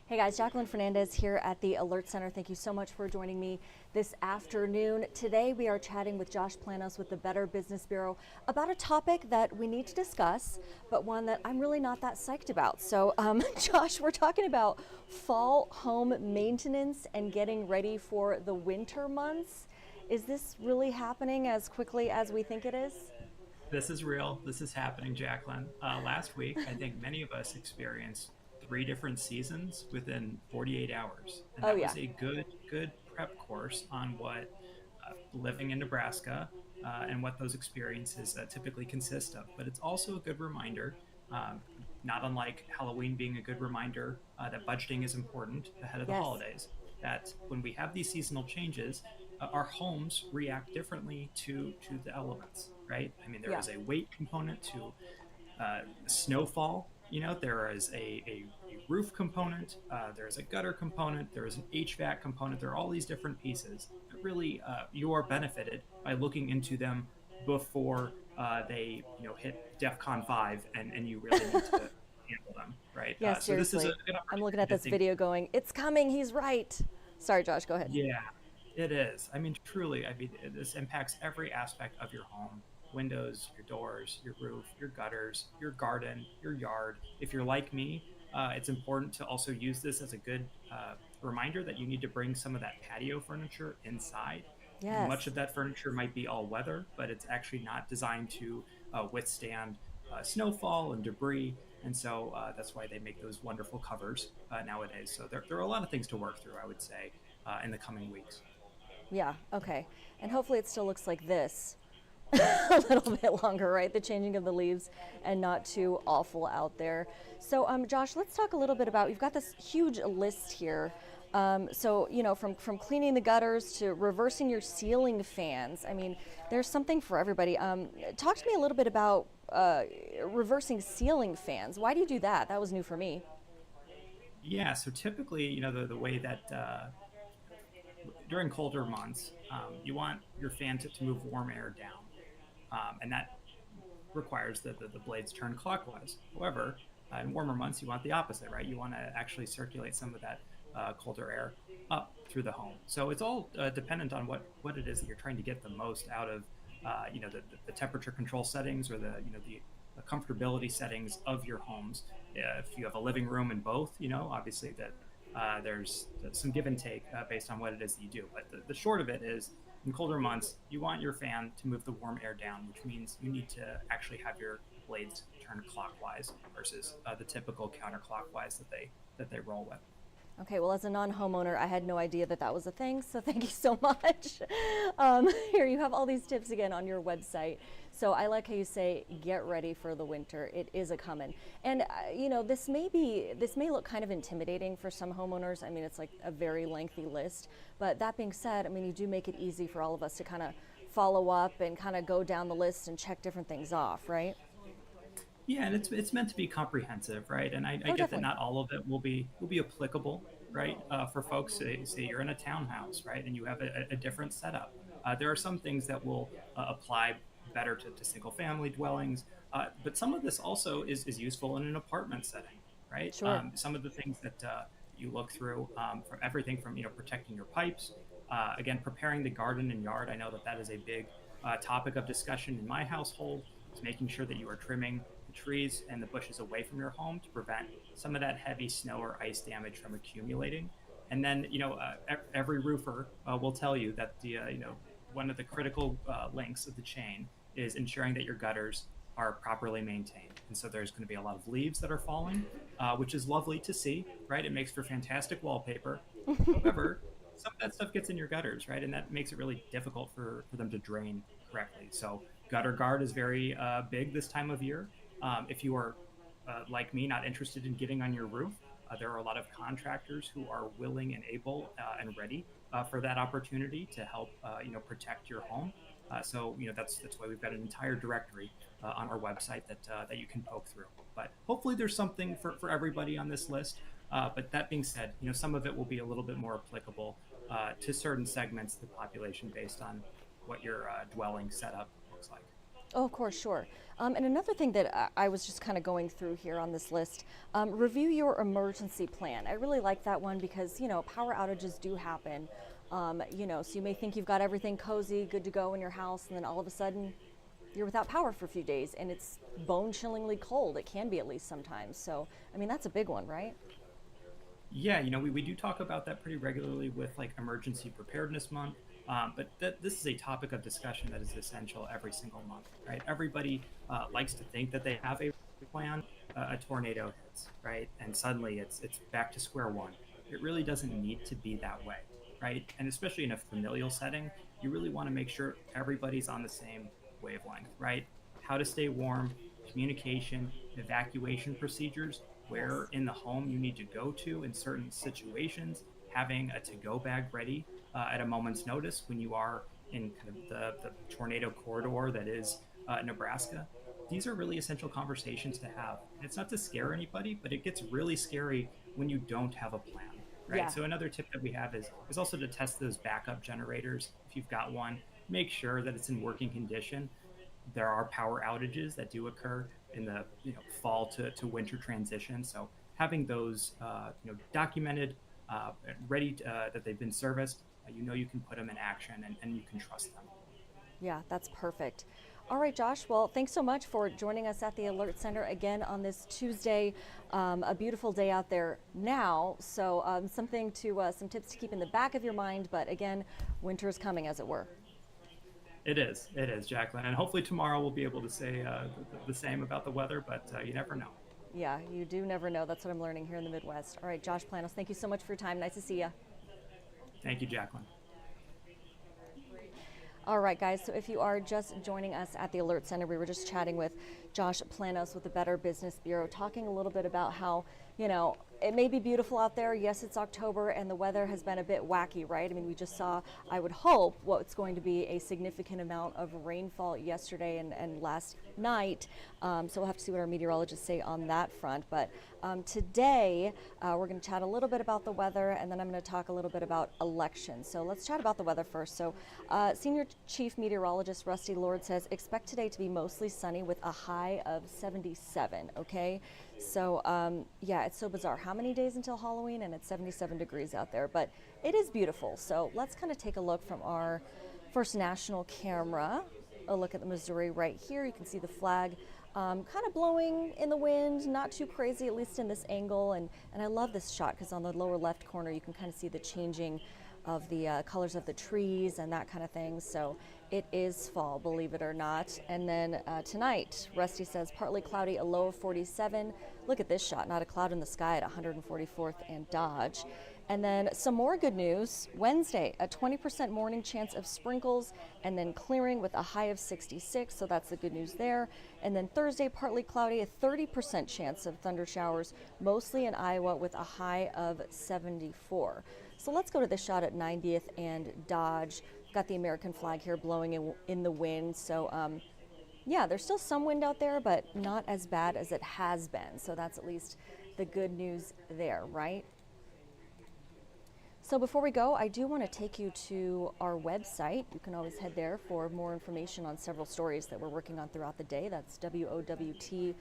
Hey guys, Jacqueline Fernandez here at the Alert Center. Thank you so much for joining me this afternoon. Today we are chatting with Josh Planos with the Better Business Bureau about a topic that we need to discuss, but one that I'm really not that psyched about. So, Josh, we're talking about fall home maintenance and getting ready for the winter months. Is this really happening as quickly as we think it is? This is real. This is happening, Jacqueline. Last week, I think many of us experienced three different seasons within 48 hours. And Oh, that yeah. was a good prep course on what living in Nebraska and what those experiences typically consist of. But it's also a good reminder, um, not unlike Halloween being a good reminder that budgeting is important ahead of the Yes. holidays, that when we have these seasonal changes, our homes react differently to the elements, right? I mean, there Yeah. is a weight component to snowfall. You know, there is a roof component, there is a gutter component, there is an HVAC component. There are all these different pieces that really you are benefited by looking into them before they hit DEFCON 5 and you really need to handle them, right? Yeah, So this is a seriously. good I'm looking at opportunity to this think. video going, it's coming, he's right. Sorry, Josh, go ahead. Yeah, it is. I mean, truly, I mean, this impacts every aspect of your home: windows, your doors, your roof, your gutters, your garden, your yard. If you're like me, it's important to also use this as a good reminder that you need to bring some of that patio furniture inside. Much Yes. of that furniture might be all weather, but it's actually not designed to withstand snowfall and debris. And so that's why they make those wonderful covers nowadays. So there are a lot of things to work through, I would say, in the coming weeks. Yeah, okay. And hopefully it still looks like this a little bit longer, right? The changing of the leaves and not too awful out there. So, Josh, let's talk a little bit about, you've got this huge list here. So, from cleaning the gutters to reversing your ceiling fans. I mean, there's something for everybody. Talk to me a little bit about reversing ceiling fans. Why do you do that? That was new for me. Yeah, so typically, the way that during colder months, you want your fan to move warm air down. And that requires that the blades turn clockwise. However, in warmer months, you want the opposite, right? You want to actually circulate some of that colder air up through the home. So it's all dependent on what it is that you're trying to get the most out of, the temperature control settings or the comfortability settings of your homes. If you have a living room in both, obviously that there's some give and take based on what it is that you do. But the short of it is, in colder months, you want your fan to move the warm air down, which means you need to actually have your blades turn clockwise versus the typical counterclockwise that they roll with. Okay, well, as a non-homeowner, I had no idea that that was a thing, so thank you so much. Here, you have all these tips again on your website. So I like how you say, get ready for the winter. It is a coming. And, this may look kind of intimidating for some homeowners. I mean, it's like a very lengthy list. But that being said, I mean, you do make it easy for all of us to kind of follow up and kind of go down the list and check different things off, right? Yeah, and it's meant to be comprehensive, right? And I Oh, get that definitely. not all of it will be applicable, right? For folks, say you're in a townhouse, right, and you have a different setup. There are some things that will apply better to single family dwellings, but some of this also is useful in an apartment setting, right? Sure. Some of the things that you look through, from everything from protecting your pipes, again preparing the garden and yard. I know that is a big topic of discussion in my household. Is making sure that you are trimming the trees and the bushes away from your home to prevent some of that heavy snow or ice damage from accumulating. And then, every roofer will tell you that one of the critical links of the chain is ensuring that your gutters are properly maintained. And so there's going to be a lot of leaves that are falling, which is lovely to see, right? It makes for fantastic wallpaper. However, some of that stuff gets in your gutters, right? And that makes it really difficult for them to drain correctly. So gutter guard is very big this time of year. If you are like me, not interested in getting on your roof, there are a lot of contractors who are willing and able and ready for that opportunity to help protect your home. So that's why we've got an entire directory on our website that you can poke through. But hopefully there's something for everybody on this list. But that being said, some of it will be a little bit more applicable to certain segments of the population based on what your dwelling setup looks like. Oh, of course, sure. And another thing that I was just kind of going through here on this list, review your emergency plan. I really like that one because, power outages do happen. So you may think you've got everything cozy, good to go in your house, and then all of a sudden you're without power for a few days and it's bone chillingly cold. It can be at least sometimes. So, I mean, that's a big one, right? Yeah, we do talk about that pretty regularly with like Emergency Preparedness Month. But this is a topic of discussion that is essential every single month, right? Everybody likes to think that they have a plan. A tornado hits, right? And suddenly it's back to square one. It really doesn't need to be that way, right? And especially in a familial setting, you really want to make sure everybody's on the same wavelength, right? How to stay warm, communication, evacuation procedures, where Yes. in the home you need to go to in certain situations, having a to-go bag ready at a moment's notice when you are in kind of the tornado corridor that is Nebraska. These are really essential conversations to have. And it's not to scare anybody, but it gets really scary when you don't have a plan, right? Yeah. So another tip that we have is also to test those backup generators. If you've got one, make sure that it's in working condition. There are power outages that do occur in the fall to winter transition. So having those documented, ready that they've been serviced, you can put them in action and you can trust them. Yeah, that's perfect. All right, Josh. Well, thanks so much for joining us at the Alert Center again on this Tuesday. A beautiful day out there now. So some tips to keep in the back of your mind. But again, winter is coming, as it were. It is, Jacqueline, and hopefully tomorrow we'll be able to say the same about the weather, but you never know. Yeah, you do never know. That's what I'm learning here in the Midwest. All right, Josh Planos, thank you so much for your time. Nice to see you. Thank you, Jacqueline. All right, guys, so if you are just joining us at the Alert Center, we were just chatting with Josh Planos with the Better Business Bureau, talking a little bit about how, it may be beautiful out there. Yes, it's October and the weather has been a bit wacky, right? I mean, we just saw, I would hope, what's going to be a significant amount of rainfall yesterday and last night. So we'll have to see what our meteorologists say on that front. But today, we're going to chat a little bit about the weather, and then I'm going to talk a little bit about elections. So let's chat about the weather first. So Senior Chief Meteorologist Rusty Lord says, expect today to be mostly sunny with a high of 77, okay? So yeah, it's so bizarre. How many days until Halloween? And it's 77 degrees out there, but it is beautiful. So let's kind of take a look from our first national camera. A look at the Missouri right here. You can see the flag kind of blowing in the wind, not too crazy, at least in this angle. And I love this shot because on the lower left corner, you can kind of see the changing of the colors of the trees and that kind of thing. So it is fall, believe it or not. And then tonight, Rusty says partly cloudy, a low of 47. Look at this shot, not a cloud in the sky at 144th and Dodge. And then some more good news. Wednesday, a 20% morning chance of sprinkles and then clearing with a high of 66. So that's the good news there. And then Thursday, partly cloudy, a 30% chance of thunder showers, mostly in Iowa with a high of 74. So let's go to this shot at 90th and Dodge. Got the American flag here blowing in the wind. So yeah, there's still some wind out there, but not as bad as it has been. So that's at least the good news there, right? So before we go, I do want to take you to our website. You can always head there for more information on several stories that we're working on throughout the day. That's WOWT.com.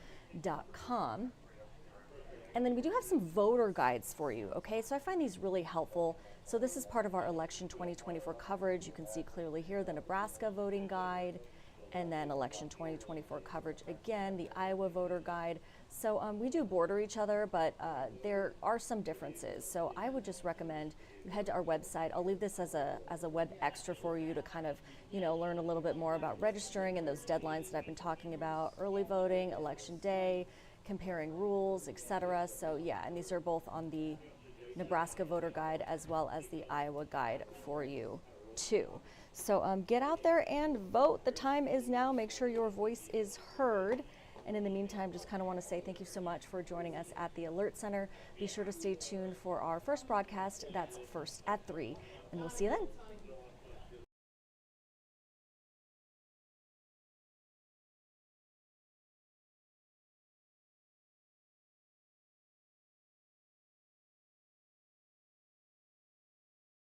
And then we do have some voter guides for you, okay? So I find these really helpful. So this is part of our election 2024 coverage. You can see clearly here the Nebraska voting guide, and then election 2024 coverage again, the Iowa voter guide. So we do border each other, but there are some differences. So I would just recommend you head to our website. I'll leave this as a web extra for you to kind of, learn a little bit more about registering and those deadlines that I've been talking about, early voting, election day, comparing rules, etc. So yeah, and these are both on the Nebraska voter guide as well as the Iowa guide for you too. So get out there and vote. The time is now. Make sure your voice is heard. And in the meantime, just kind of want to say thank you so much for joining us at the Alert Center. Be sure to stay tuned for our first broadcast. That's first at 3, and we'll see you then.